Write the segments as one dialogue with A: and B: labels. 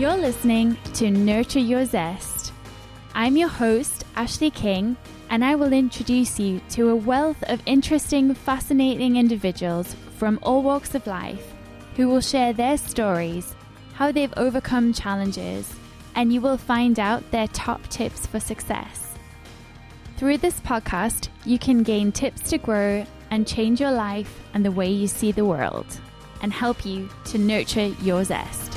A: You're listening to Nurture Your Zest. I'm your host, Ashleigh King, and I will introduce you to a wealth of interesting, fascinating individuals from all walks of life who will share their stories, how they've overcome challenges, and you will find out their top tips for success. Through this podcast, you can gain tips to grow and change your life and the way you see the world, and help you to nurture your zest.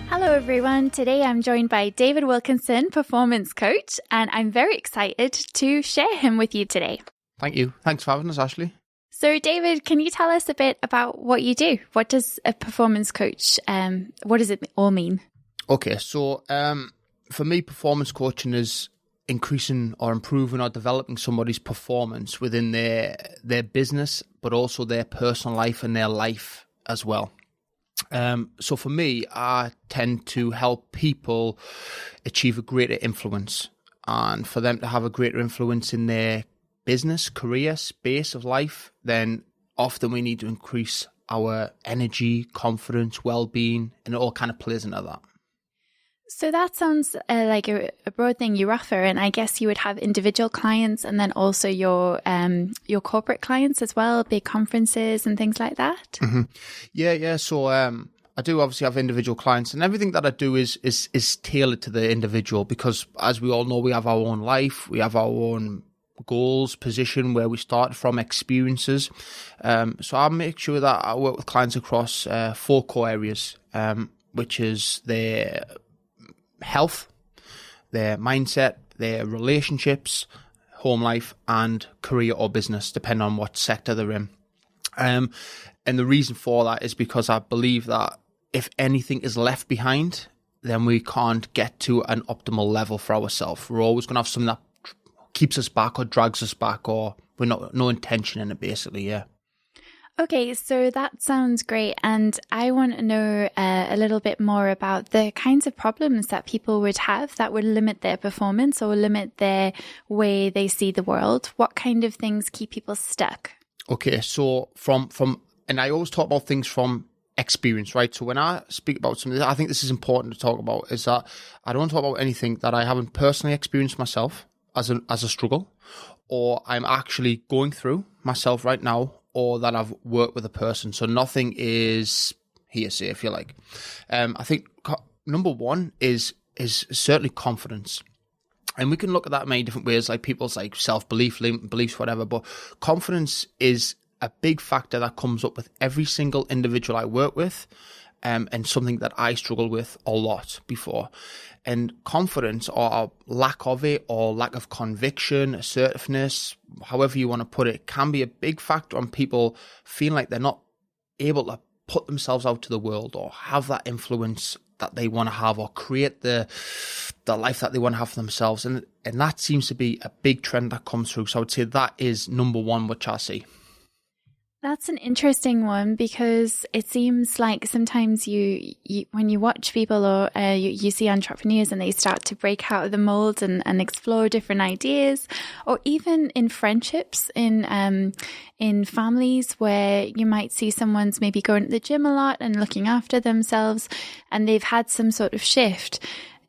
A: Hello everyone, today I'm joined by David Wilkinson, performance coach, and I'm very excited to share him with you today.
B: Thank you. Thanks for having us, Ashleigh.
A: So David, can you tell us a bit about what you do? What does a performance coach, what does it all mean?
B: Okay, so for me, performance coaching is increasing or improving or developing somebody's performance within their business, but also their personal life and their life as well. So for me, I tend to help people achieve a greater influence, and for them to have a greater influence in their business, career, space of life, then often we need to increase our energy, confidence, well-being, and it all kind of plays into that.
A: So that sounds like a broad thing you offer, and I guess you would have individual clients and then also your corporate clients as well, big conferences and things like that.
B: Mm-hmm. Yeah. So I do obviously have individual clients, and everything that I do is tailored to the individual because, as we all know, we have our own life, we have our own goals, position, where we start from, experiences. So I make sure that I work with clients across 4 core areas, which is their health, their mindset, their relationships, home life, and career or business, depending on what sector they're in. And the reason for that is because I believe that if anything is left behind, then we can't get to an optimal level for ourselves. We're always going to have something that keeps us back or drags us back, or we're no intention in it, basically, yeah.
A: Okay, so that sounds great. And I want to know a little bit more about the kinds of problems that people would have that would limit their performance or limit their way they see the world. What kind of things keep people stuck? Okay,
B: so from and I always talk about things from experience, right? So when I speak about something, I think this is important to talk about, is that I don't talk about anything that I haven't personally experienced myself as a struggle, or I'm actually going through myself right now, or that I've worked with a person. So nothing is hearsay, if you like. I think number one is certainly confidence. And we can look at that in many different ways, like people's like self-belief, beliefs, whatever. But confidence is a big factor that comes up with every single individual I work with, and something that I struggle with a lot before. And confidence, or lack of it, or lack of conviction, assertiveness, however you want to put it, can be a big factor on people feeling like they're not able to put themselves out to the world, or have that influence that they want to have, or create the life that they want to have for themselves. And that seems to be a big trend that comes through. So I would say that is number one, which I see.
A: That's an interesting one, because it seems like sometimes you when you watch people, or you see entrepreneurs and they start to break out of the mold and explore different ideas, or even in friendships, in families where you might see someone's maybe going to the gym a lot and looking after themselves, and they've had some sort of shift.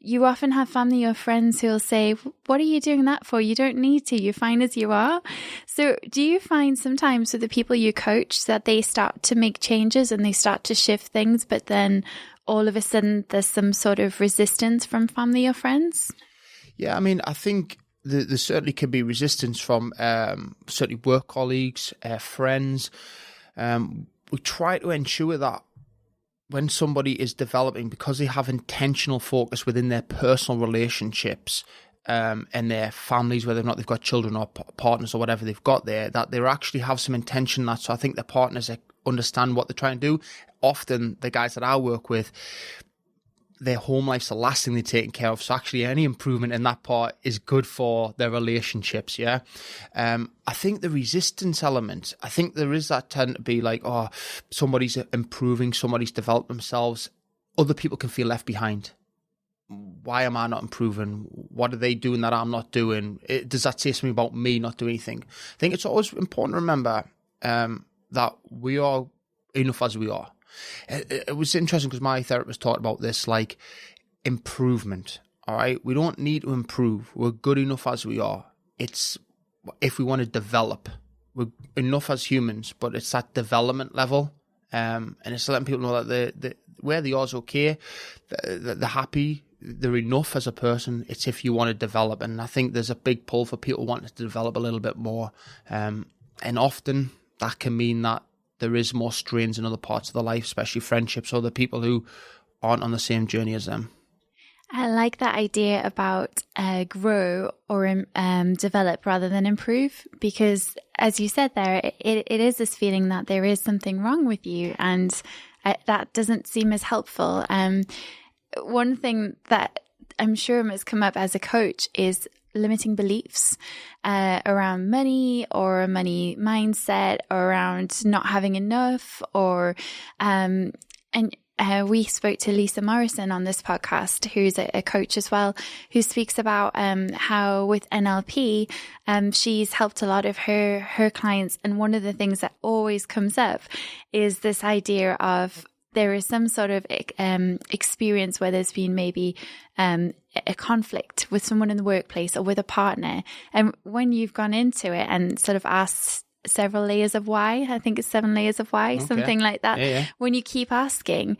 A: You often have family or friends who'll say, what are you doing that for? You don't need to. You're fine as you are. So do you find sometimes with the people you coach that they start to make changes and they start to shift things, but then all of a sudden there's some sort of resistance from family or friends?
B: Yeah, I mean, I think there certainly can be resistance from certainly work colleagues, friends. We try to ensure that when somebody is developing, because they have intentional focus within their personal relationships, and their families, whether or not they've got children or partners or whatever they've got there, that they actually have some intention in that. So I think their partners understand what they're trying to do. Often the guys that I work with, their home life's the last thing they're taking care of. So actually any improvement in that part is good for their relationships, yeah? I think the resistance element, I think there is that tend to be like, oh, somebody's improving, somebody's developed themselves. Other people can feel left behind. Why am I not improving? What are they doing that I'm not doing? Does that say something about me not doing anything? I think it's always important to remember that we are enough as we are. It was interesting because my therapist talked about this, like improvement. All right, we don't need to improve. We're good enough as we are. It's if we want to develop, we're enough as humans, but it's that development level. And it's letting people know that where they are is okay, they're happy, they're enough as a person. It's if you want to develop, and I think there's a big pull for people wanting to develop a little bit more. And often that can mean that there is more strains in other parts of their life, especially friendships or the people who aren't on the same journey as them.
A: I like that idea about grow or develop rather than improve, because as you said there, it is this feeling that there is something wrong with you, and that doesn't seem as helpful. One thing that I'm sure must come up as a coach is limiting beliefs around money or a money mindset, or around not having enough, or we spoke to Lisa Morrison on this podcast, who's a coach as well, who speaks about how with NLP, she's helped a lot of her clients. And one of the things that always comes up is this idea of there is some sort of experience where there's been maybe a conflict with someone in the workplace or with a partner. And when you've gone into it and sort of asked several layers of why, I think it's 7 layers of why, something like that. Yeah. When you keep asking,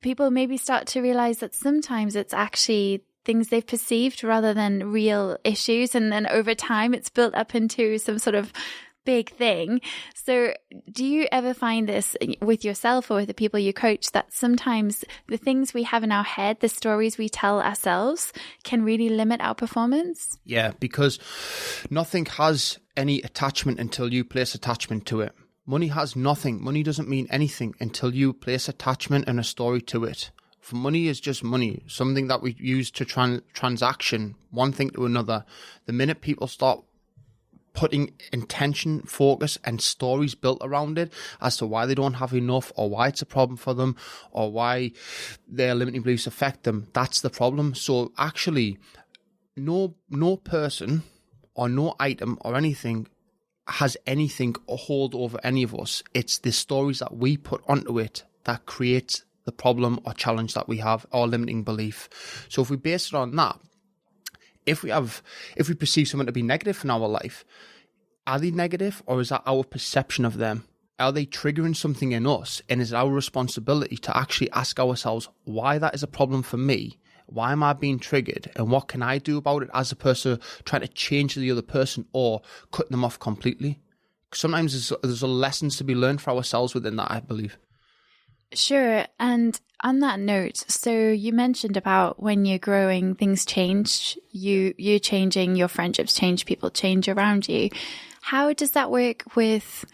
A: people maybe start to realize that sometimes it's actually things they've perceived rather than real issues. And then over time, it's built up into some sort of big thing. So do you ever find this with yourself or with the people you coach, that sometimes the things we have in our head, the stories we tell ourselves, can really limit our performance?
B: Yeah, because nothing has any attachment until you place attachment to it. Money has nothing. Money doesn't mean anything until you place attachment and a story to it. For money is just money, something that we use to transaction one thing to another. The minute people start putting intention, focus, and stories built around it as to why they don't have enough, or why it's a problem for them, or why their limiting beliefs affect them, that's the problem. So actually, no person or no item or anything has anything or hold over any of us. It's the stories that we put onto it that creates the problem or challenge that we have, or limiting belief. So if we base it on that, if we perceive someone to be negative in our life, are they negative, or is that our perception of them? Are they triggering something in us? And is it our responsibility to actually ask ourselves why that is a problem for me? Why am I being triggered? And what can I do about it, as opposed to trying to change the other person or cutting them off completely? Sometimes there's lessons to be learned for ourselves within that, I believe.
A: Sure. And on that note, so you mentioned about when you're growing, things change, you're changing, your friendships change, people change around you. How does that work with,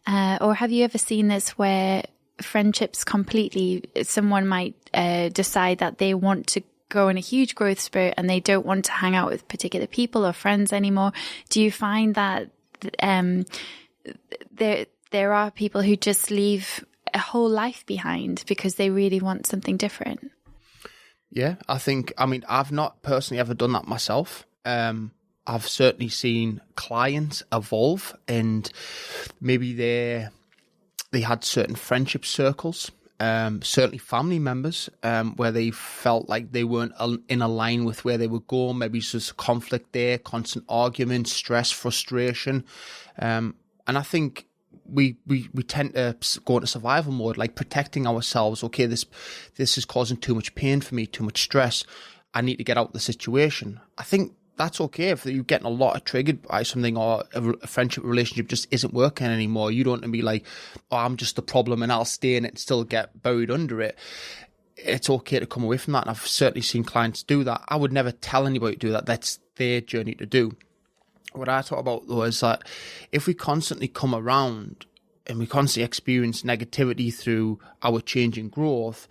A: or have you ever seen this where friendships completely, someone might decide that they want to go in a huge growth spurt and they don't want to hang out with particular people or friends anymore? Do you find that there are people who just leave a whole life behind because they really want something different?
B: Yeah, I've not personally ever done that myself. I've certainly seen clients evolve, and maybe they had certain friendship circles, certainly family members, where they felt like they weren't in a line with where they were going. Maybe it's just conflict there, constant argument, stress, frustration. And I think we tend to go into survival mode, like protecting ourselves. Okay, this is causing too much pain for me, too much stress. I need to get out of the situation. I think that's okay if you're getting a lot of triggered by something, or a friendship relationship just isn't working anymore. You don't want to be like, oh, I'm just the problem and I'll stay in it and still get buried under it. It's okay to come away from that. And I've certainly seen clients do that. I would never tell anybody to do that. That's their journey to do. What I talk about, though, is that if we constantly come around and we constantly experience negativity through our change and growth,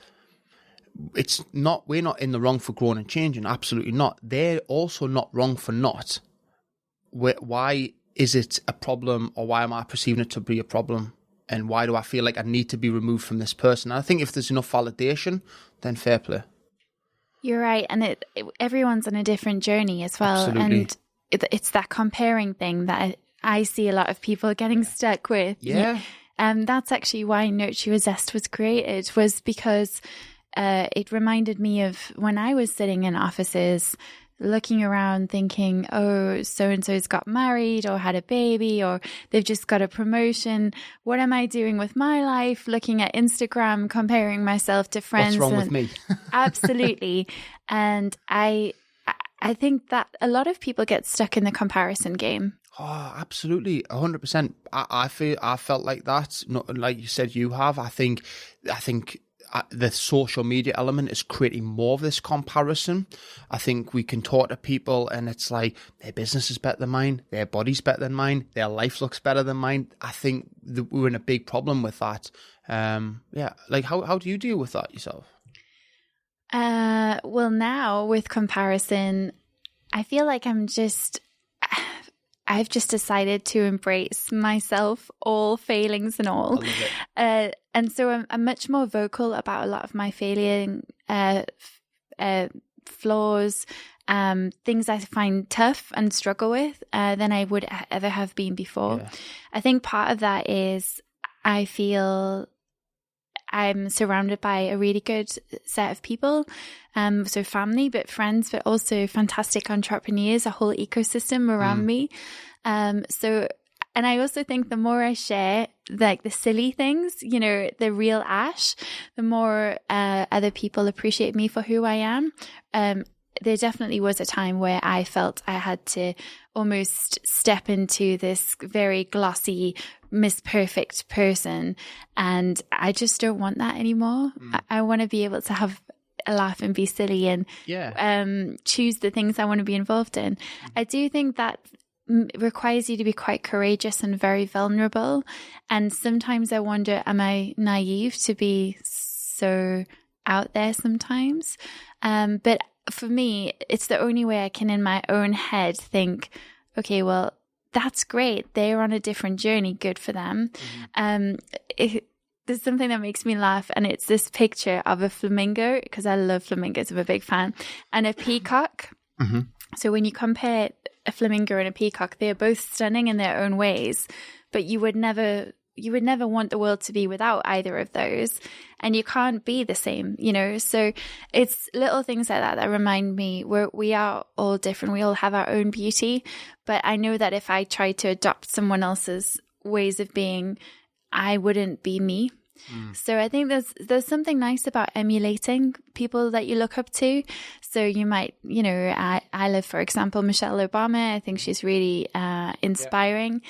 B: we're not in the wrong for growing and changing. Absolutely not. They're also not wrong for not. Why is it a problem, or why am I perceiving it to be a problem? And why do I feel like I need to be removed from this person? And I think if there's enough validation, then fair play.
A: You're right. And everyone's on a different journey as well.
B: Absolutely.
A: And it's that comparing thing that I see a lot of people getting stuck with.
B: Yeah.
A: That's actually why Nurture with Zest was created, was because it reminded me of when I was sitting in offices looking around thinking, oh, so-and-so's got married or had a baby or they've just got a promotion. What am I doing with my life? Looking at Instagram, comparing myself to friends.
B: What's wrong with me?
A: Absolutely. And I think that a lot of people get stuck in the comparison game.
B: Oh, absolutely, 100%. I felt like that. Not like you said, you have. I think the social media element is creating more of this comparison. I think we can talk to people and it's like their business is better than mine, their body's better than mine, their life looks better than mine. I think we're in a big problem with that. Like how do you deal with that yourself?
A: Well, now with comparison, I feel like I've just decided to embrace myself, all failings and all. And so I'm much more vocal about a lot of my flaws, things I find tough and struggle with than I would ever have been before. Yeah. I think part of that is I feel I'm surrounded by a really good set of people. So family, but friends, but also fantastic entrepreneurs, a whole ecosystem around me. And I also think the more I share, like the silly things, you know, the real Ash, the more other people appreciate me for who I am. There definitely was a time where I felt I had to almost step into this very glossy, Miss Perfect person. And I just don't want that anymore. I want to be able to have a laugh and be silly and choose the things I want to be involved in. I do think that requires you to be quite courageous and very vulnerable. And sometimes I wonder, am I naive to be so out there sometimes? But for me, it's the only way I can in my own head think, okay, well, that's great. They're on a different journey. Good for them. There's something that makes me laugh, and it's this picture of a flamingo, because I love flamingos. I'm a big fan, and a peacock. So when you compare a flamingo and a peacock, they are both stunning in their own ways, but you would never want the world to be without either of those, and you can't be the same, you know. So it's little things like that remind me we are all different. We all have our own beauty, but I know that if I tried to adopt someone else's ways of being, I wouldn't be me. So I think there's something nice about emulating people that you look up to. So you might, you know, I love, for example, Michelle Obama. I think she's really inspiring,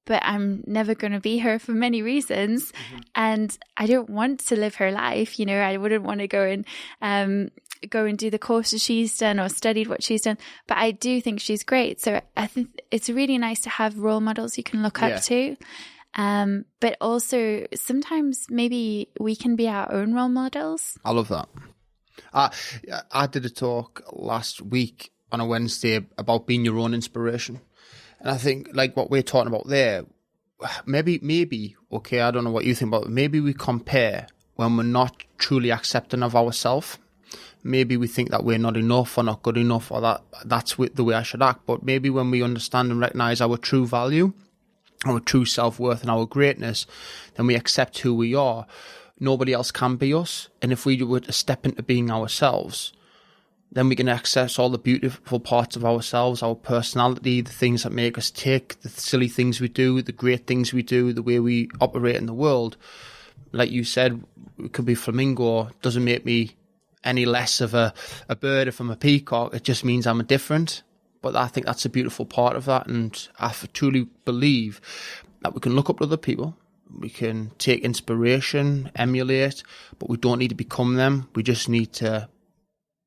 A: but I'm never going to be her for many reasons. And I don't want to live her life. You know, I wouldn't want to go and do the courses she's done or studied what she's done. But I do think she's great. So I think it's really nice to have role models you can look up to. But also sometimes maybe we can be our own role models.
B: I love that. I did a talk last week on a Wednesday about being your own inspiration. And I think like what we're talking about there, maybe, okay, I don't know what you think about it. Maybe we compare when we're not truly accepting of ourselves. Maybe we think that we're not enough or not good enough, or that's the way I should act. But maybe when we understand and recognize our true value, our true self-worth and our greatness, then we accept who we are. Nobody else can be us. And if we were to step into being ourselves, then we can access all the beautiful parts of ourselves, our personality, the things that make us tick, the silly things we do, the great things we do, the way we operate in the world. Like you said, it could be flamingo. Doesn't make me any less of a bird if I'm a peacock. It just means I'm different. But I think that's a beautiful part of that. And I truly believe that we can look up to other people. We can take inspiration, emulate, but we don't need to become them. We just need to,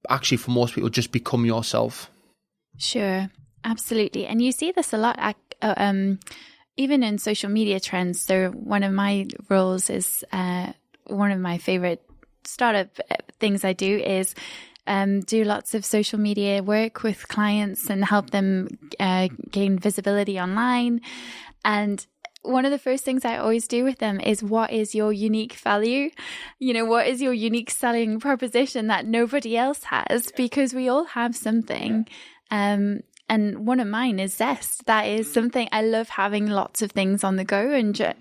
B: actually for most people, just become yourself.
A: Sure, absolutely. And you see this a lot, even in social media trends. So one of my roles is, one of my favorite startup things I do is do lots of social media work with clients and help them gain visibility online. And one of the first things I always do with them is, what is your unique value? You know, what is your unique selling proposition that nobody else has? Because we all have something. And And one of mine is Zest. That is something I love, having lots of things on the go and,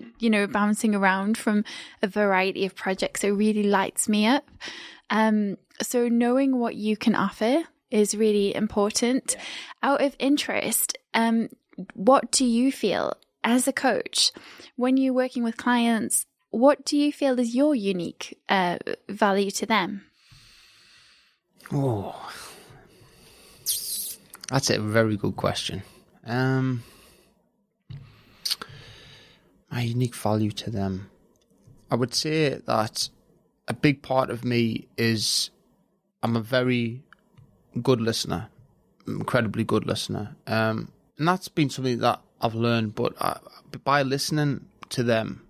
A: bouncing around from a variety of projects. It really lights me up. So knowing what you can offer is really important. Yeah. Out of interest, what do you feel as a coach when you're working with clients? What do you feel is your unique value to them?
B: Oh, that's a very good question. My unique value to them. I would say that a big part of me is I'm a very good listener, incredibly good listener. And that's been something that I've learned, but by listening to them,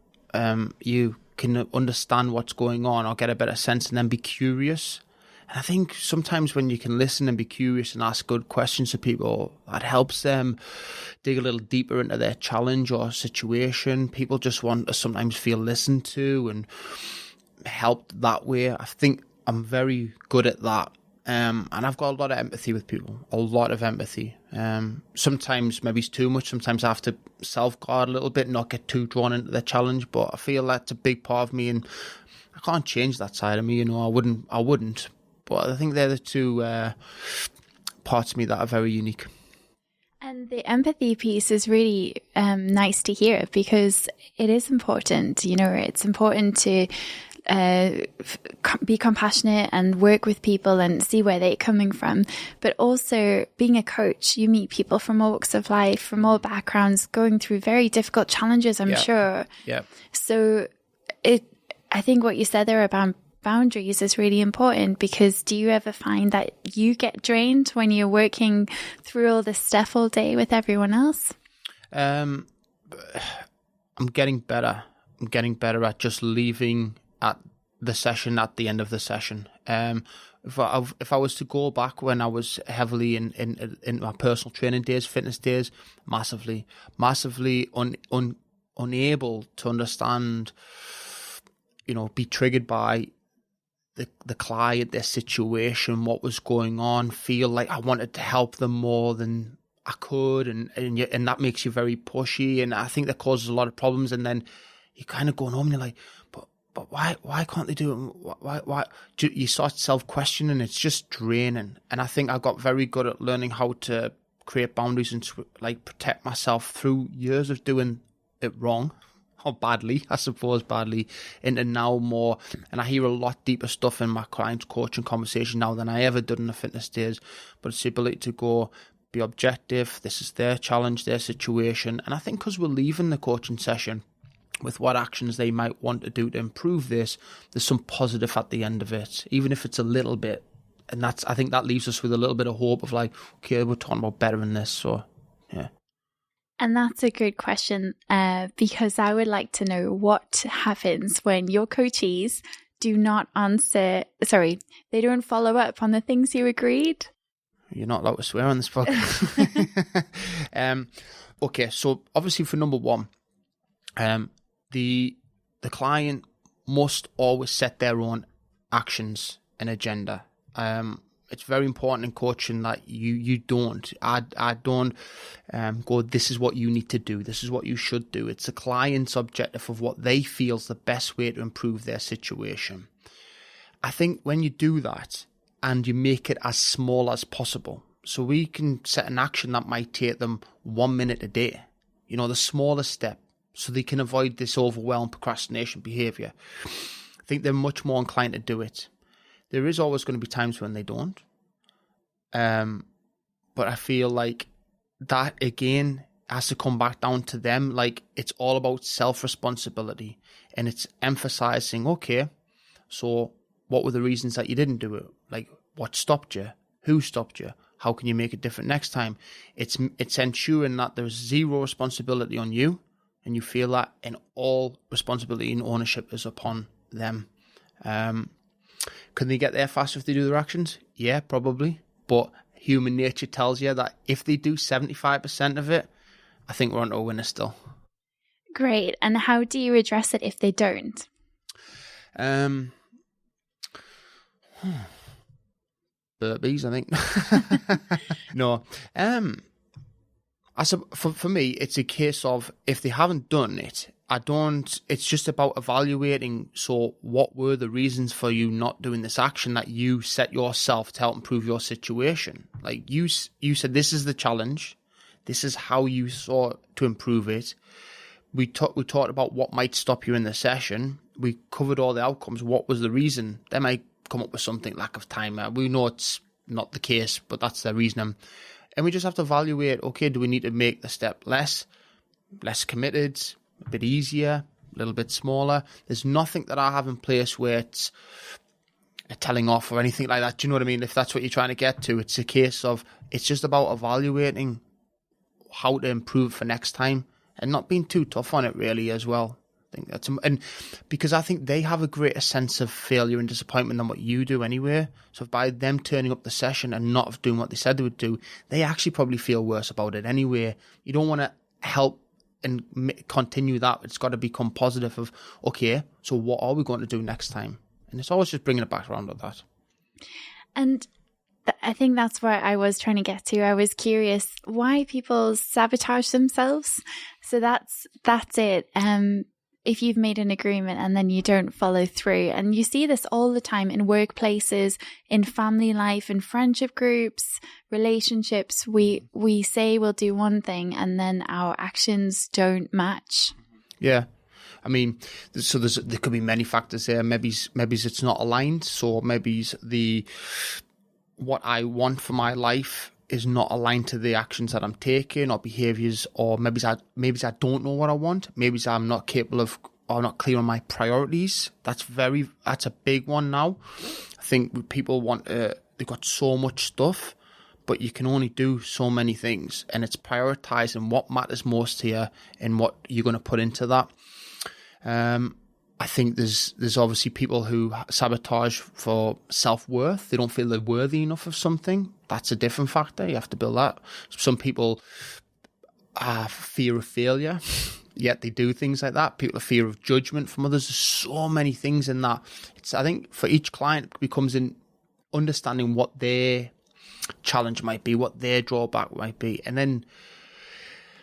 B: you can understand what's going on or get a better sense and then be curious. And I think sometimes when you can listen and be curious and ask good questions to people, that helps them dig a little deeper into their challenge or situation. People just want to sometimes feel listened to and helped that way. I think I'm very good at that. And I've got a lot of empathy with people, a lot of empathy. Sometimes maybe it's too much. Sometimes I have to self-guard a little bit, not get too drawn into the challenge. But I feel that's a big part of me, and I can't change that side of me. I wouldn't. But I think they're the two parts of me that are very unique.
A: And the empathy piece is really nice to hear, because it is important. It's important to be compassionate and work with people and see where they're coming from. But also, being a coach, you meet people from all walks of life, from all backgrounds, going through very difficult challenges, I'm sure.
B: Yeah.
A: So I think what you said there about boundaries is really important, because do you ever find that you get drained when you're working through all this stuff all day with everyone else? I'm
B: getting better. I'm getting better at just leaving at the session, at the end of the session. If I was to go back when I was heavily in my personal training days, fitness days, massively unable to understand, be triggered by the client, their situation, what was going on, feel like I wanted to help them more than I could, and that makes you very pushy, and I think that causes a lot of problems. And then you're kind of going home and you're like, but why can't they do it? Why? You start self-questioning. It's just draining. And I think I got very good at learning how to create boundaries and protect myself through years of doing it wrong. Or badly, into now more, and I hear a lot deeper stuff in my clients' coaching conversation now than I ever did in the fitness days. But it's the ability to go, be objective. This is their challenge, their situation, and I think because we're leaving the coaching session with what actions they might want to do to improve this, there's some positive at the end of it, even if it's a little bit. And I think that leaves us with a little bit of hope of okay, we're talking about bettering this. So, yeah.
A: And that's a good question, because I would like to know what happens when your coachees do not they don't follow up on the things you agreed.
B: You're not allowed to swear on this podcast. Okay, so obviously for number one, the client must always set their own actions and agenda. It's very important in coaching that you don't. I don't go, this is what you need to do. This is what you should do. It's the client's objective of what they feel is the best way to improve their situation. I think when you do that and you make it as small as possible, so we can set an action that might take them 1 minute a day, the smallest step, so they can avoid this overwhelmed procrastination behavior. I think they're much more inclined to do it. There is always going to be times when they don't. But I feel like that, again, has to come back down to them. It's all about self-responsibility. And it's emphasizing, okay, so what were the reasons that you didn't do it? What stopped you? Who stopped you? How can you make it different next time? It's ensuring that there's zero responsibility on you, and you feel that, and all responsibility and ownership is upon them. Can they get there faster if they do their actions? Yeah, probably. But human nature tells you that if they do 75% of it, I think we're on to a winner still.
A: Great. And how do you address it if they don't?
B: Burpees, I think. No. For me, it's a case of if they haven't done it, it's just about evaluating. So what were the reasons for you not doing this action that you set yourself to help improve your situation? Like you said, this is the challenge. This is how you sought to improve it. We talked about what might stop you in the session. We covered all the outcomes. What was the reason? They might come up with something, lack of time. We know it's not the case, but that's their reason. And we just have to evaluate, okay, do we need to make the step less committed, a bit easier, a little bit smaller? There's nothing that I have in place where it's a telling off or anything like that. Do you know what I mean? If that's what you're trying to get to, it's a case of, it's just about evaluating how to improve for next time and not being too tough on it really as well. I think that's, and because I think they have a greater sense of failure and disappointment than what you do anyway. So by them turning up the session and not doing what they said they would do, they actually probably feel worse about it anyway. You don't want to help and continue that. It's got to become positive of, okay, so what are we going to do next time? And it's always just bringing it back around with that. And
A: I think that's where I was trying to get to. I was curious why people sabotage themselves. So that's it. If you've made an agreement and then you don't follow through, and you see this all the time in workplaces, in family life, in friendship groups, relationships, we say we'll do one thing and then our actions don't match.
B: Yeah. I mean, so there could be many factors there. Maybe it's not aligned. So maybe what I want for my life is not aligned to the actions that I'm taking or behaviors, or maybe I don't know what I want. Maybe I'm not capable of, or not clear on my priorities. That's a big one now. I think people they've got so much stuff, but you can only do so many things, and it's prioritizing what matters most to you and what you're going to put into that. I think there's obviously people who sabotage for self-worth. They don't feel they're worthy enough of something. That's a different factor. You have to build that. Some people have fear of failure, yet they do things like that. People have fear of judgment from others. There's so many things in that. I think for each client, it becomes in understanding what their challenge might be, what their drawback might be. And then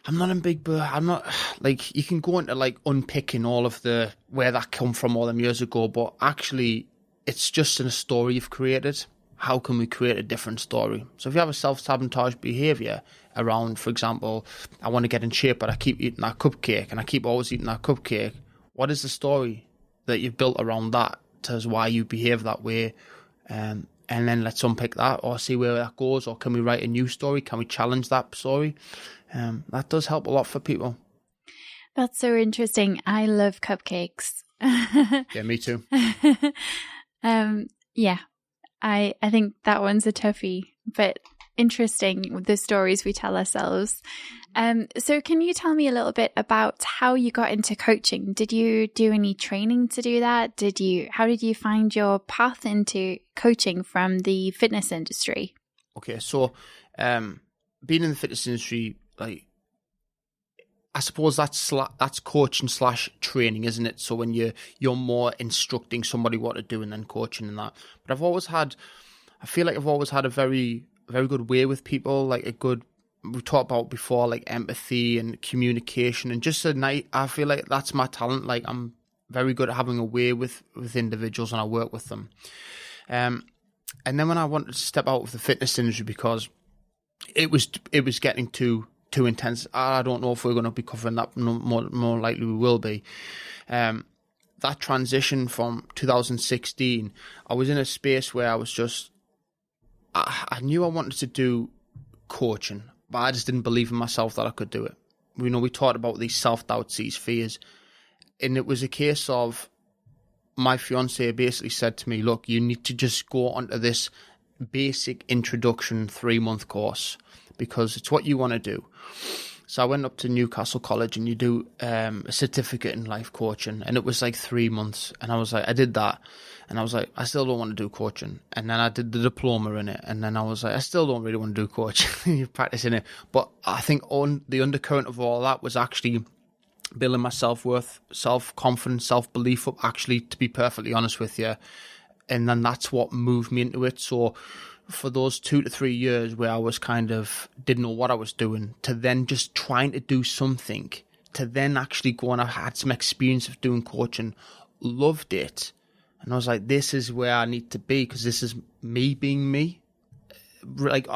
B: I'm not like, you can go into like unpicking all of where that come from all them years ago, but actually it's just in a story you've created. How can we create a different story? So if you have a self-sabotage behavior around, for example, I want to get in shape, but I keep eating that cupcake and I keep always eating that cupcake. What is the story that you've built around that as why you behave that way? And then let's unpick that or see where that goes. Or can we write a new story? Can we challenge that story? That does help a lot for people.
A: That's so interesting. I love cupcakes.
B: Yeah, me too.
A: Yeah, I think that one's a toughie, but interesting, the stories we tell ourselves. So can you tell me a little bit about how you got into coaching? Did you do any training to do that? How did you find your path into coaching from the fitness industry?
B: Okay, so being in the fitness industry, like, I suppose that's coaching / training, isn't it? So when you're more instructing somebody what to do and then coaching and that. But I feel like I've always had a very, very good way with people, like we talked about before, like empathy and communication, and just I feel like that's my talent. Like, I'm very good at having a way with individuals and I work with them. And then when I wanted to step out of the fitness industry, because it was getting too intense. I don't know if we're going to be covering that. More likely we will be. That transition from 2016, I was in a space where I was just, I knew I wanted to do coaching, but I just didn't believe in myself that I could do it. We talked about these self-doubts, these fears, and it was a case of my fiance basically said to me, look, you need to just go onto this basic introduction 3-month course because it's what you want to do. So I went up to Newcastle College and you do a certificate in life coaching, and it was like 3 months. And I was like, I did that. And I was like, I still don't want to do coaching. And then I did the diploma in it. And then I was like, I still don't really want to do coaching. You're practicing it. But I think the undercurrent of all that was actually building my self-worth, self-confidence, self-belief up, actually, to be perfectly honest with you. And then that's what moved me into it. So for those 2 to 3 years where I was kind of didn't know what I was doing, to then just trying to do something, to then actually go on. I had some experience of doing coaching, loved it. And I was like, this is where I need to be, because this is me being me, like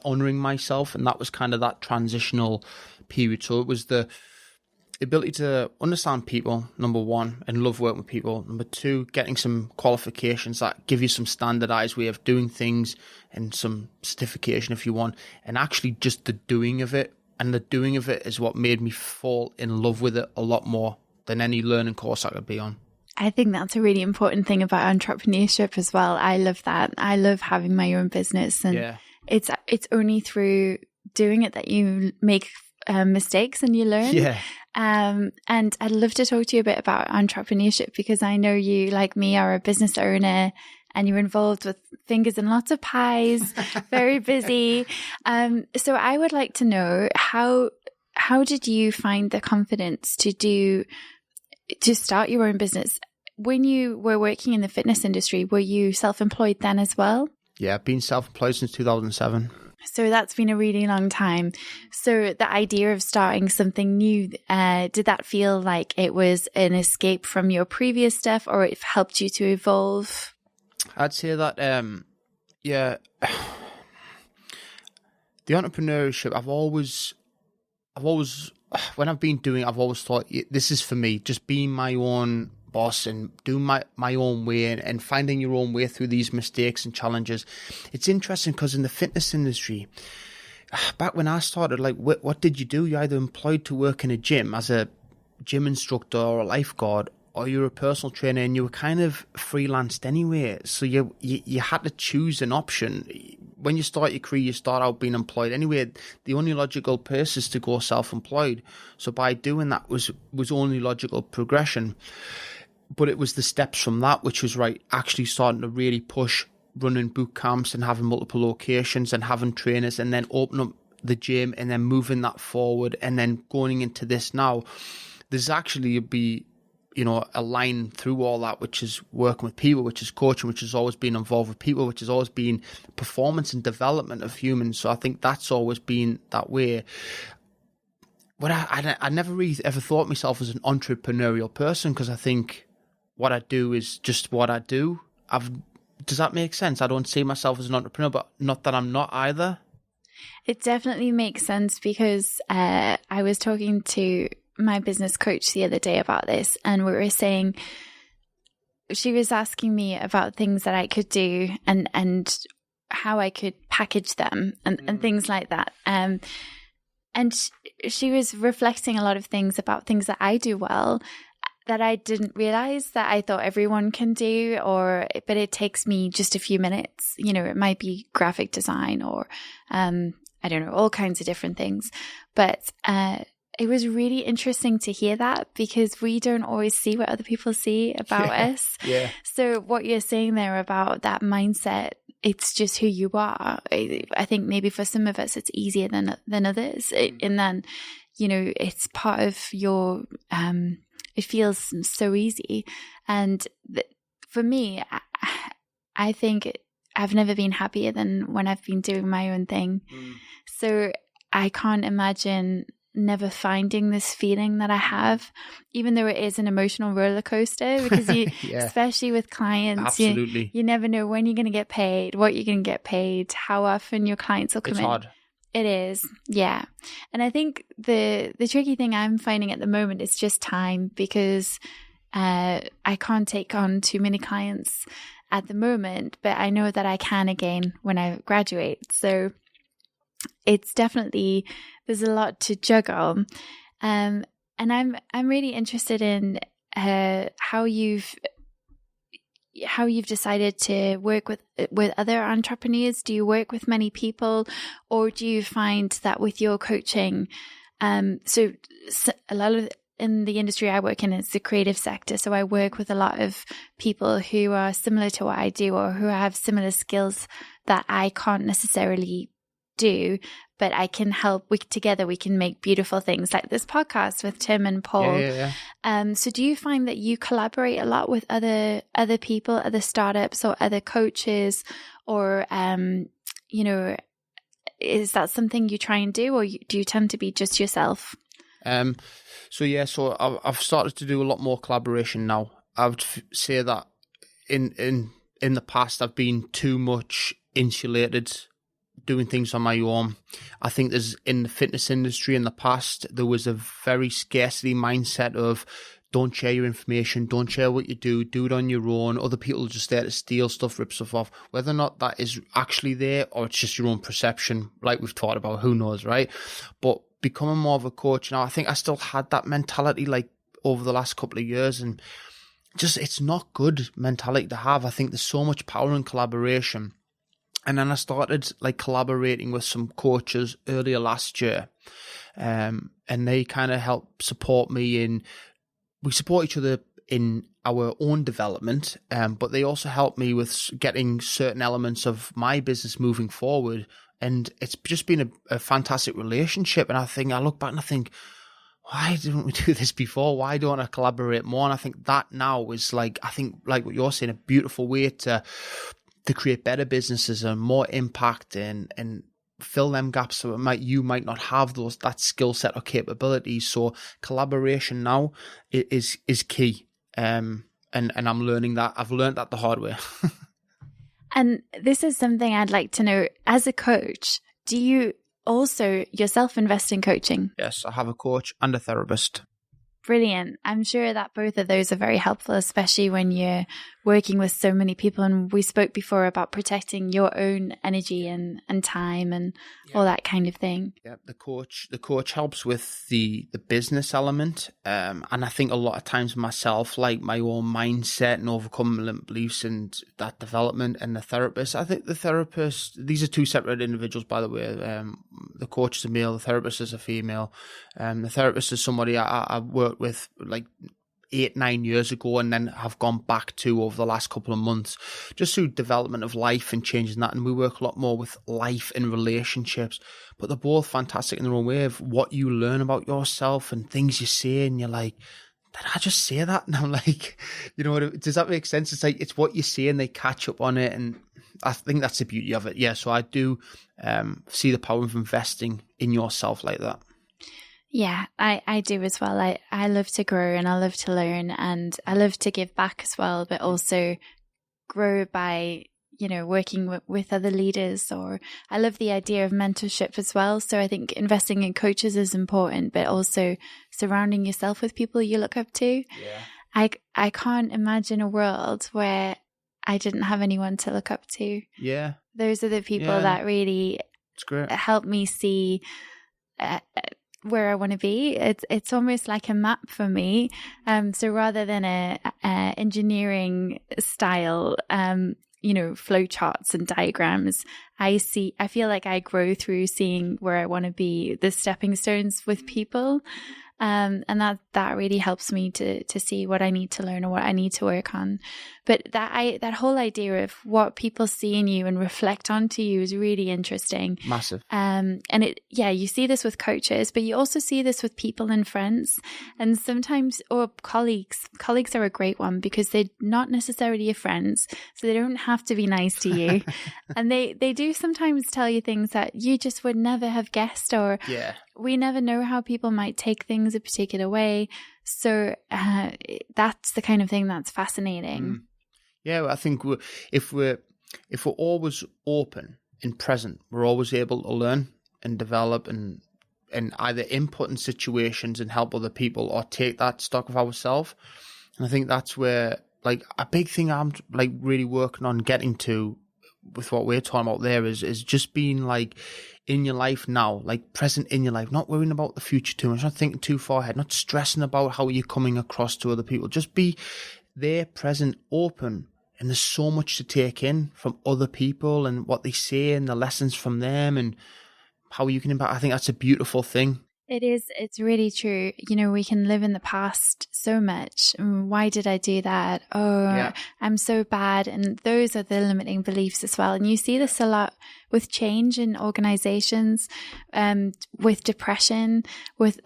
B: honoring myself. And that was kind of that transitional period. So it was the ability to understand people, number one, and love working with people. Number two, getting some qualifications that give you some standardized way of doing things and some certification if you want. And actually just the doing of it. And the doing of it is what made me fall in love with it a lot more than any learning course I could be on.
A: I think that's a really important thing about entrepreneurship as well. I love that. I love having my own business, and it's only through doing it that you make mistakes and you learn.
B: Yeah.
A: And I'd love to talk to you a bit about entrepreneurship, because I know you, like me, are a business owner and you're involved with fingers in lots of pies, very busy. So I would like to know, how did you find the confidence to start your own business? When you were working in the fitness industry, were you self-employed then as well?
B: Yeah, I've been self-employed since 2007.
A: So that's been a really long time. So the idea of starting something new, did that feel like it was an escape from your previous stuff, or it helped you to evolve?
B: I'd say that, the entrepreneurship, I've always, when I've been doing it, I've always thought, this is for me, just being my own boss and doing my own way and finding your own way through these mistakes and challenges. It's interesting because in the fitness industry, back when I started, like, what did you do? You either employed to work in a gym as a gym instructor or a lifeguard, or you're a personal trainer, and you were kind of freelanced anyway. So you had to choose an option. When you start your career, you start out being employed anyway. The only logical path is to go self-employed. So by doing that was only logical progression. But it was the steps from that, which was actually starting to really push running boot camps and having multiple locations and having trainers, and then open up the gym and then moving that forward, and then going into this now. There's actually a line through all that, which is working with people, which is coaching, which has always been involved with people, which has always been performance and development of humans. So I think that's always been that way. But I never really ever thought myself as an entrepreneurial person, because I think what I do is just what I do. Does that make sense? I don't see myself as an entrepreneur, but not that I'm not either.
A: It definitely makes sense, because I was talking to my business coach the other day about this, and we were saying, she was asking me about things that I could do and how I could package them and things like that. And she was reflecting a lot of things about things that I do well that I didn't realize that I thought everyone can do, but it takes me just a few minutes. It might be graphic design or, I don't know, all kinds of different things. But, it was really interesting to hear that, because we don't always see what other people see about us.
B: Yeah.
A: So what you're saying there about that mindset, it's just who you are. I think maybe for some of us it's easier than others. And then, it's part of your, it feels so easy. And for me, I think I've never been happier than when I've been doing my own thing. So I can't imagine never finding this feeling that I have, even though it is an emotional roller coaster, because you, especially with clients, you never know when you're going to get paid, what you're going to get paid, how often your clients will come in. It's hard. It is. Yeah. And I think the tricky thing I'm finding at the moment is just time, because I can't take on too many clients at the moment, but I know that I can again when I graduate. So it's definitely, there's a lot to juggle. And I'm really interested in how you've decided to work with other entrepreneurs. Do you work with many people, or do you find that with your coaching, so a lot of in the industry I work in, it's the creative sector. So I work with a lot of people who are similar to what I do, or who have similar skills that I can't necessarily do, but I can help. Together we can make beautiful things like this podcast with Tim and Paul. So do you find that you collaborate a lot with other people, other startups, or other coaches, or is that something you try and do, or do you tend to be just yourself?
B: So I've started to do a lot more collaboration now. I would say that in the past I've been too much insulated, doing things on my own. I think in the fitness industry in the past, there was a very scarcity mindset of don't share your information, don't share what you do it on your own. Other people are just there to steal stuff, rip stuff off. Whether or not that is actually there or it's just your own perception, like we've talked about, who knows, right? But becoming more of a coach now, I think I still had that mentality like over the last couple of years, and just it's not good mentality to have. I think there's so much power in collaboration. And then I started like collaborating with some coaches earlier last year, and they kind of help support me we support each other in our own development, but they also help me with getting certain elements of my business moving forward. And it's just been a fantastic relationship. And I look back and I think, why didn't we do this before? Why don't I collaborate more? And I think that now is like what you're saying, a beautiful way to create better businesses and more impact and fill them gaps so you might not have that skill set or capabilities. So collaboration now is key. And I'm learning that. I've learned that the hard way.
A: And this is something I'd like to know. As a coach, do you also yourself invest in coaching?
B: Yes, I have a coach and a therapist.
A: Brilliant. I'm sure that both of those are very helpful, especially when you're working with so many people. And we spoke before about protecting your own energy and time and all that kind of thing.
B: Yeah, the coach helps with the business element. And I think a lot of times myself, like my own mindset and overcoming limiting beliefs and that development, and the therapist. I think the therapist, these are two separate individuals, by the way. The coach is a male, the therapist is a female. The therapist is somebody I worked with like 8-9 years ago, and then have gone back to over the last couple of months, just through development of life and changing that. And we work a lot more with life and relationships, but they're both fantastic in their own way of what you learn about yourself and things you say, and you're like, did I just say that? And I'm like, does that make sense? It's like, it's what you say and they catch up on it. And I think that's the beauty of it. Yeah. So I do see the power of investing in yourself like that.
A: Yeah, I do as well. I love to grow and I love to learn, and I love to give back as well, but also grow by, working with other leaders. Or I love the idea of mentorship as well. So I think investing in coaches is important, but also surrounding yourself with people you look up to. Yeah. I can't imagine a world where I didn't have anyone to look up to. Yeah. Those are the people that really help me see where I want to be. It's almost like a map for me. So rather than a engineering style, flow charts and diagrams, I feel like I grow through seeing where I want to be, the stepping stones with people. And that really helps me to see what I need to learn or what I need to work on. But that whole idea of what people see in you and reflect onto you is really interesting.
B: Massive.
A: And you see this with coaches, but you also see this with people and friends, and sometimes, or colleagues. Colleagues are a great one because they're not necessarily your friends, so they don't have to be nice to you. And they do sometimes tell you things that you just would never have guessed, or we never know how people might take things a particular way. So that's the kind of thing that's fascinating.
B: Yeah, I think if we're always open and present, we're always able to learn and develop and either input in situations and help other people, or take that stock of ourselves. And I think that's where, like, a big thing I'm like really working on getting to with what we're talking about there is just being like in your life now, like present in your life, not worrying about the future too much, not thinking too far ahead, not stressing about how you're coming across to other people. Just be there, present, open. And there's so much to take in from other people and what they say and the lessons from them and how you can impact. I think that's a beautiful thing.
A: It is. It's really true. We can live in the past so much. Why did I do that? I'm so bad. And those are the limiting beliefs as well. And you see this a lot with change in organizations, with depression, with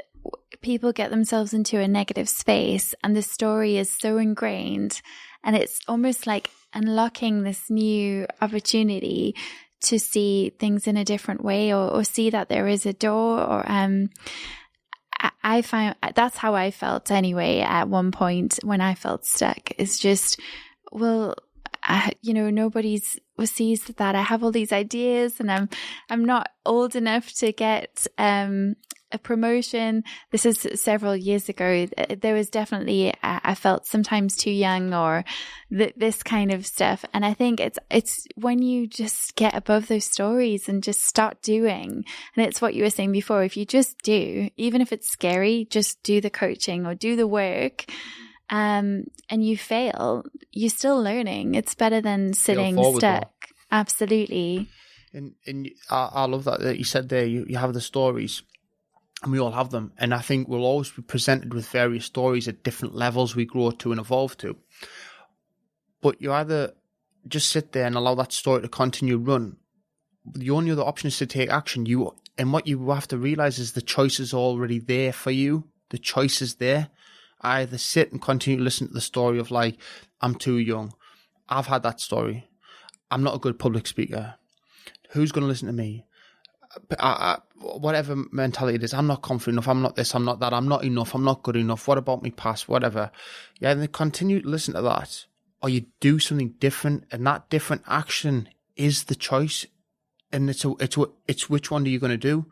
A: people get themselves into a negative space, and the story is so ingrained, and it's almost like unlocking this new opportunity to see things in a different way, or see that there is a door, or I find that's how I felt anyway at one point when I felt stuck. It's just, well, nobody sees that I have all these ideas, and I'm not old enough to get a promotion. This is several years ago. There was definitely, I felt sometimes too young, or this kind of stuff. And I think it's when you just get above those stories and just start doing. And it's what you were saying before. If you just do, even if it's scary, just do the coaching or do the work. And you fail, you're still learning. It's better than sitting stuck. Absolutely.
B: And I love that you said there, you have the stories. And we all have them. And I think we'll always be presented with various stories at different levels we grow to and evolve to. But you either just sit there and allow that story to continue run. The only other option is to take action. And what you have to realize is the choice is already there for you. The choice is there. I either sit and continue to listen to the story of like, I'm too young. I've had that story. I'm not a good public speaker. Who's going to listen to me? Whatever mentality it is, I'm not confident enough, I'm not this, I'm not that, I'm not enough, I'm not good enough, what about me past, whatever. Yeah, and then continue to listen to that. Or you do something different, and that different action is the choice. And it's which one are you going to do?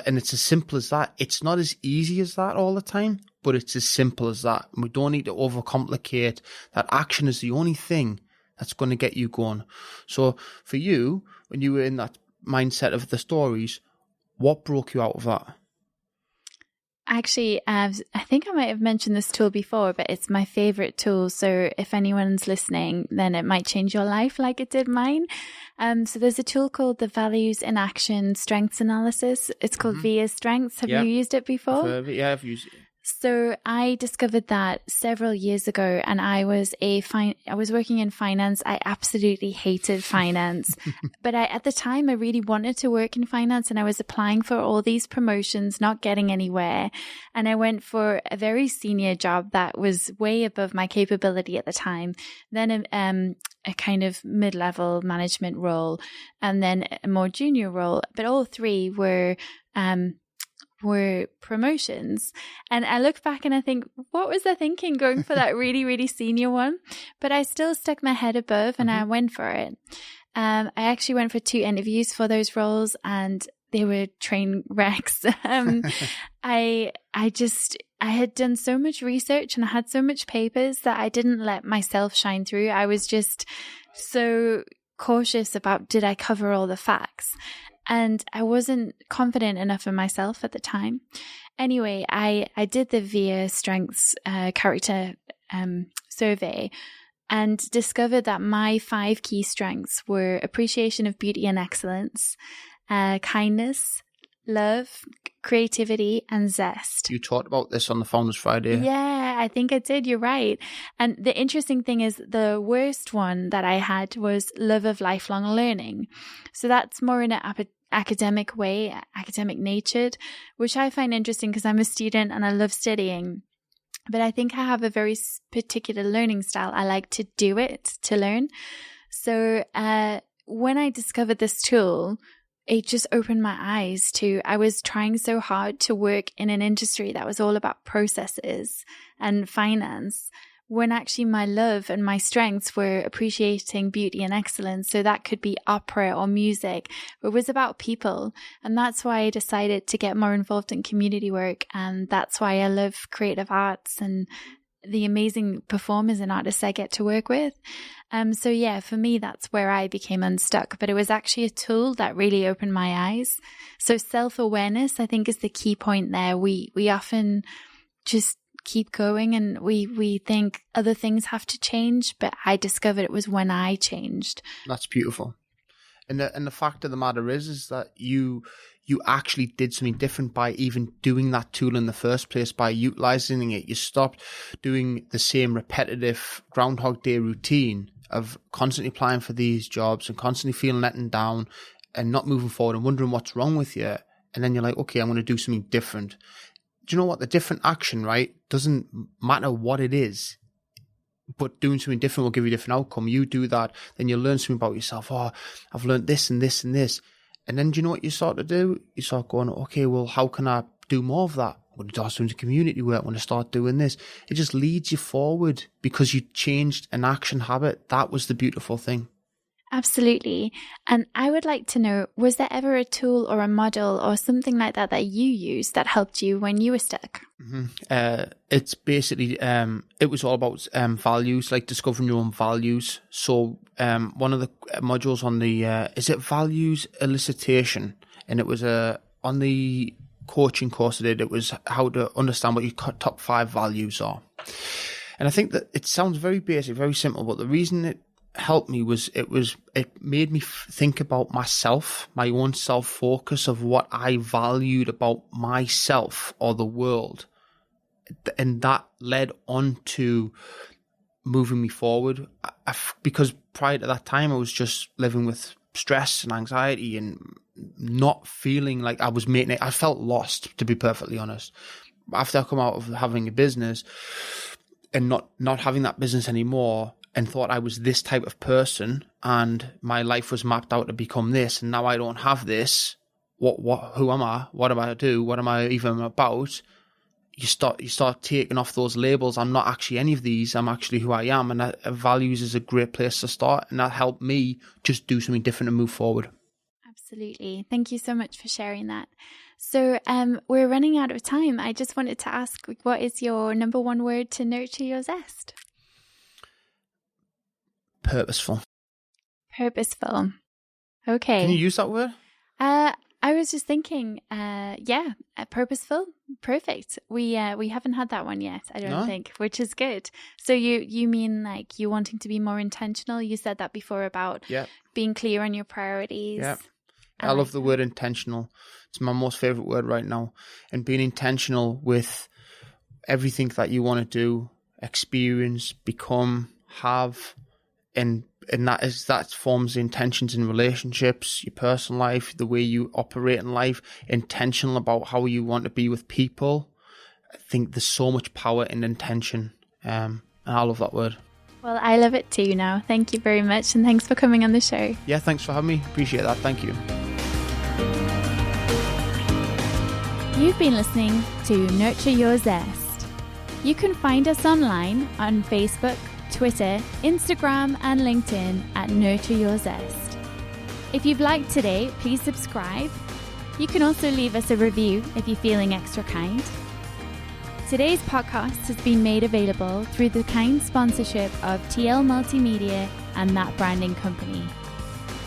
B: And it's as simple as that. It's not as easy as that all the time, but it's as simple as that. And we don't need to overcomplicate. That action is the only thing that's going to get you going. So for you, when you were in that mindset of the stories, what broke you out of that?
A: Actually, I think I might have mentioned this tool before, but it's my favorite tool. So if anyone's listening, then it might change your life like it did mine. So there's a tool called the Values in Action Strengths Analysis. It's called VIA Strengths. Have you used it before?
B: I've used it.
A: So I discovered that several years ago, and I was working in finance. I absolutely hated finance, but at the time I really wanted to work in finance, and I was applying for all these promotions, not getting anywhere. And I went for a very senior job that was way above my capability at the time. Then a kind of mid-level management role, and then a more junior role. But all three were promotions. And I look back and I think, what was I thinking going for that really, really senior one? But I still stuck my head above and I went for it. I actually went for 2 interviews for those roles, and they were train wrecks. I had done so much research and I had so much papers that I didn't let myself shine through. I was just so cautious about, did I cover all the facts? And I wasn't confident enough in myself at the time. Anyway, I did the VIA Strengths character survey and discovered that my 5 key strengths were appreciation of beauty and excellence, kindness, love, creativity, and zest.
B: You talked about this on the Founders Friday.
A: Yeah, I think I did. You're right. And the interesting thing is the worst one that I had was love of lifelong learning. So that's more in an academic way, academic natured, which I find interesting because I'm a student and I love studying. But I think I have a very particular learning style. I like to do it, to learn. So when I discovered this tool, it just opened my eyes to, I was trying so hard to work in an industry that was all about processes and finance, when actually my love and my strengths were appreciating beauty and excellence. So that could be opera or music. It was about people. And that's why I decided to get more involved in community work. And that's why I love creative arts and the amazing performers and artists I get to work with. So yeah, for me, that's where I became unstuck. But it was actually a tool that really opened my eyes. So self-awareness, I think, is the key point there. We often just keep going and we think other things have to change, but I discovered it was when I changed.
B: That's beautiful. And the fact of the matter is that you actually did something different by even doing that tool in the first place, by utilizing it. You stopped doing the same repetitive Groundhog Day routine of constantly applying for these jobs and constantly feeling letting down and not moving forward and wondering what's wrong with you. And then you're like, okay, I'm going to do something different. Do you know what? The different action, right, doesn't matter what it is. but doing something different will give you a different outcome. You do that, then you learn something about yourself. Oh, I've learned this and this and this. And then do you know what you start to do? You start going, okay, well, how can I do more of that? I'm going to start doing community work. I'm going to start doing this. It just leads you forward because you changed an action habit. That was the beautiful thing.
A: Absolutely. And I would like to know, was there ever a tool or a model or something like that that you used that helped you when you were stuck?
B: It's basically, it was all about values, like discovering your own values. So one of the modules on the, is it values elicitation? And it was on the coaching course I did, it was how to understand what your top 5 values are. And I think that it sounds very basic, very simple, but the reason it helped me was it made me think about myself, my own self-focus of what I valued about myself or the world. And that led on to moving me forward. Because prior to that time, I was just living with stress and anxiety and not feeling like I was making it. I felt lost, to be perfectly honest. After I come out of having a business and not having that business anymore, and thought I was this type of person and my life was mapped out to become this, and now I don't have this. Who am I? What am I to do? What am I even about? You start taking off those labels. I'm not actually any of these. I'm actually who I am. And values is a great place to start. And that helped me just do something different and move forward.
A: Absolutely. Thank you so much for sharing that. So we're running out of time. I just wanted to ask, what is your number one word to nurture your zest?
B: Purposeful.
A: Purposeful. Okay.
B: Can you use that word?
A: I was just thinking, purposeful. Perfect. We haven't had that one yet, I don't think, which is good. So you mean like you wanting to be more intentional? You said that before about being clear on your priorities. Yeah.
B: I love the word intentional. It's my most favorite word right now. And being intentional with everything that you want to do, experience, become, have. And that forms the intentions in relationships, your personal life, the way you operate in life, intentional about how you want to be with people. I think there's so much power in intention. And I love that word.
A: Well, I love it too now. Thank you very much. And thanks for coming on the show.
B: Yeah, thanks for having me. Appreciate that. Thank you.
A: You've been listening to Nurture Your Zest. You can find us online on Facebook, Twitter, Instagram and LinkedIn at Nurture Your Zest. If you've liked today, please subscribe. You can also leave us a review if you're feeling extra kind. Today's podcast has been made available through the kind sponsorship of TL Multimedia and That Branding Company.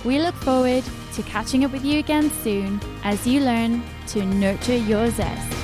A: We look forward to catching up with you again soon as you learn to nurture your zest.